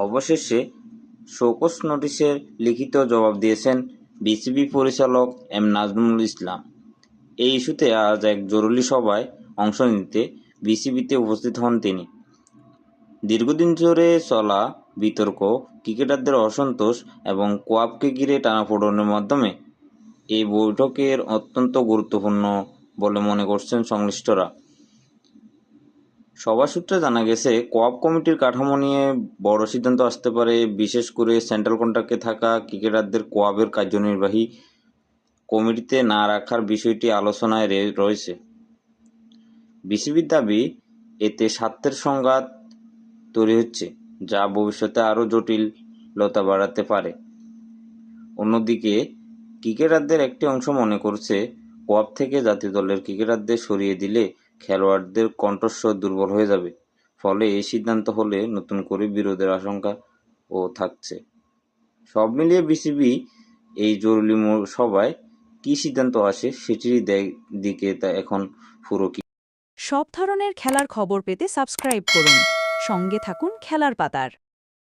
অবশেষে শোকজ নোটিশের লিখিত জবাব দিয়েছেন বিসিবি পরিচালক এম নাজমুল ইসলাম। এই ইস্যুতে আজ এক জরুরি সভায় অংশ নিতে বিসিবিতে উপস্থিত হন তিনি। দীর্ঘদিন ধরে চলা বিতর্ক, ক্রিকেটারদের অসন্তোষ এবং কোয়াবকে ঘিরে টানাপোড়েনের মাধ্যমে এই বৈঠকের অত্যন্ত গুরুত্বপূর্ণ বলে মনে করছেন সংশ্লিষ্টরা। সভা সূত্রে জানা গেছে, কোয়াব কমিটির কাঠামো নিয়ে বড় সিদ্ধান্ত আসতে পারে। বিশেষ করে সেন্ট্রাল কন্ট্রাক্টে থাকা ক্রিকেটারদের কোয়াবের কার্যনির্বাহী কমিটিতে না রাখার বিষয়টি আলোচনায় রয়েছে। বিসিবির দাবি, এতে স্বার্থের সংঘাত তৈরি হচ্ছে, যা ভবিষ্যতে আরও জটিলতা বাড়াতে পারে। অন্যদিকে ক্রিকেটারদের একটি অংশ মনে করছে, কোয়াব থেকে জাতীয় দলের ক্রিকেটারদের সরিয়ে দিলে খেলোয়াড়দের কণ্ঠস্বর দুর্বল হয়ে যাবে। ফলে এই সিদ্ধান্ত হলে নতুন করে বিরোধের আশঙ্কাও থাকছে। সব মিলিয়ে বিসিবি এই জরুরি সভায় কী সিদ্ধান্ত আসে সেটির দিকে তা এখন পুরো কি। সব ধরনের খেলার খবর পেতে সাবস্ক্রাইব করুন। সঙ্গে থাকুন খেলার পাতার।